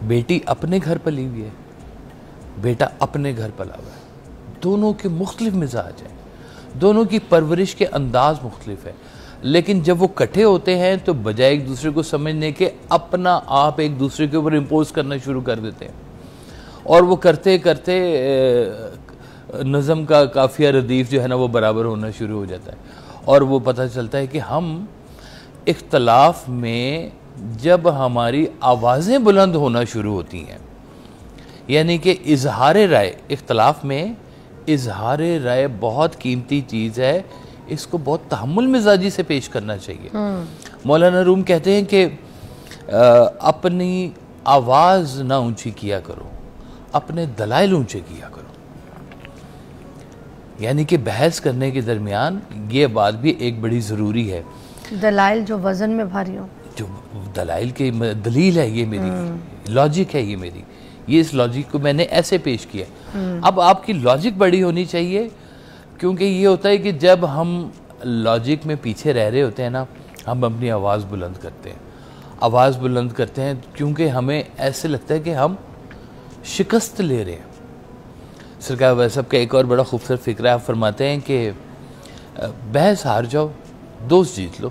بیٹی اپنے گھر پلی ہوئی ہے، بیٹا اپنے گھر پلا ہوا ہے، دونوں کے مختلف مزاج ہیں، دونوں کی پرورش کے انداز مختلف ہے، لیکن جب وہ کٹھے ہوتے ہیں تو بجائے ایک دوسرے کو سمجھنے کے اپنا آپ ایک دوسرے کے اوپر امپوز کرنا شروع کر دیتے ہیں، اور وہ کرتے کرتے نظم کا قافیہ ردیف جو ہے نا وہ برابر ہونا شروع ہو جاتا ہے، اور وہ پتہ چلتا ہے کہ ہم اختلاف میں جب ہماری آوازیں بلند ہونا شروع ہوتی ہیں، یعنی کہ اظہار رائے، اختلاف میں اظہار رائے بہت قیمتی چیز ہے، اس کو بہت تحمل مزاجی سے پیش کرنا چاہیے۔ مولانا روم کہتے ہیں کہ اپنی آواز نہ اونچی کیا کرو، اپنے دلائل اونچے کیا کرو، یعنی کہ بحث کرنے کے درمیان یہ بات بھی ایک بڑی ضروری ہے، دلائل جو وزن میں بھاری ہوں، جو دلائل کے دلیل ہے یہ میری، لاجک ہے یہ میری، یہ اس لاجک کو میں نے ایسے پیش کیا۔ اب آپ کی لاجک بڑی ہونی چاہیے، کیونکہ یہ ہوتا ہے کہ جب ہم لاجک میں پیچھے رہ رہے ہوتے ہیں نا، ہم اپنی آواز بلند کرتے ہیں، آواز بلند کرتے ہیں کیونکہ ہمیں ایسے لگتا ہے کہ ہم شکست لے رہے ہیں۔ سرکار ویسے صاحب کا ایک اور بڑا خوبصورت فکرہ آپ فرماتے ہیں کہ بحث ہار جاؤ، دوست جیت لو۔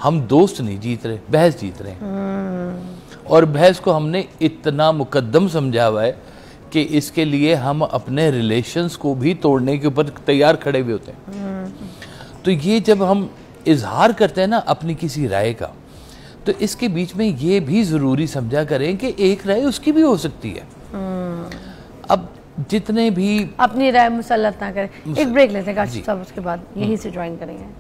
ہم دوست نہیں جیت رہے، بحث جیت رہے ہیں، اور بحث کو ہم نے اتنا مقدم سمجھا ہوا ہے کہ اس کے لیے ہم اپنے ریلیشنز کو بھی توڑنے کے اوپر تیار کھڑے ہوئے ہوتے ہیں۔ تو یہ جب ہم اظہار کرتے ہیں نا اپنی کسی رائے کا، تو اس کے بیچ میں یہ بھی ضروری سمجھا کریں کہ ایک رائے اس کی بھی ہو سکتی ہے۔ اب جتنے بھی اپنی رائے مسلط نہ کریں۔ ایک بریک لیتے ہیں کاشف صاحب، اس کے بعد یہیں سے جوائن کریں گے۔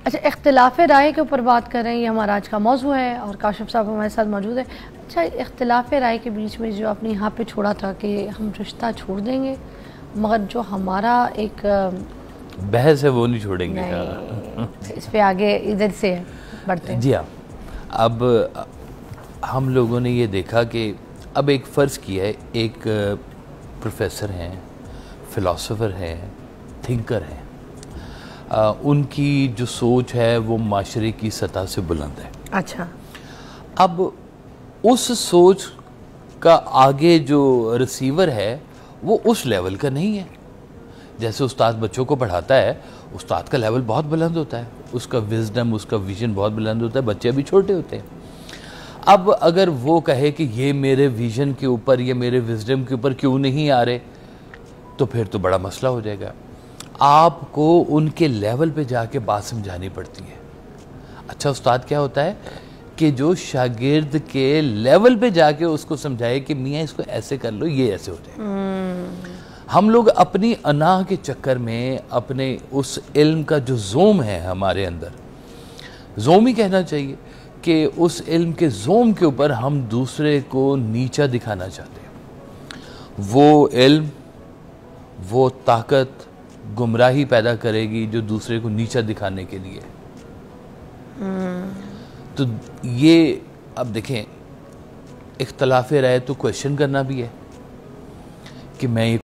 اچھا، اختلاف رائے کے اوپر بات کر رہے ہیں، یہ ہمارا آج کا موضوع ہے، اور کاشف صاحب ہمارے ساتھ موجود ہے۔ اچھا، اختلاف رائے کے بیچ میں جو آپ نے یہاں پہ چھوڑا تھا کہ ہم رشتہ چھوڑ دیں گے، مگر جو ہمارا ایک بحث ہے وہ نہیں چھوڑیں گے۔ اس پہ آگے ادھر سے بڑھتے ہیں۔ جی ہاں، اب ہم لوگوں نے یہ دیکھا کہ اب ایک فرض کیا ہے، ایک پروفیسر ہیں، فلاسفر ہیں، تھنکر ہیں، ان کی جو سوچ ہے وہ معاشرے کی سطح سے بلند ہے۔ اچھا، اب اس سوچ کا آگے جو ریسیور ہے وہ اس لیول کا نہیں ہے۔ جیسے استاد بچوں کو پڑھاتا ہے، استاد کا لیول بہت بلند ہوتا ہے، اس کا وزڈم، اس کا ویژن بہت بلند ہوتا ہے، بچے ابھی چھوٹے ہوتے ہیں۔ اب اگر وہ کہے کہ یہ میرے ویژن کے اوپر، یہ میرے وزڈم کے اوپر کیوں نہیں آ رہے، تو پھر تو بڑا مسئلہ ہو جائے گا۔ آپ کو ان کے لیول پہ جا کے بات سمجھانی پڑتی ہے۔ اچھا استاد کیا ہوتا ہے کہ جو شاگرد کے لیول پہ جا کے اس کو سمجھائے کہ میاں اس کو ایسے کر لو، یہ ایسے ہو جائے۔ ہم لوگ اپنی انا کے چکر میں اپنے اس علم کا جو زوم ہے ہمارے اندر، زوم ہی کہنا چاہیے، کہ اس علم کے زوم کے اوپر ہم دوسرے کو نیچا دکھانا چاہتے ہیں۔ وہ علم، وہ طاقت گمراہی پیدا کرے گی جو دوسرے کو نیچا دکھانے کے لیے۔ تو یہ اب دیکھیں، اختلاف رائے تو کویشچن کرنا بھی ہے کہ میں یہ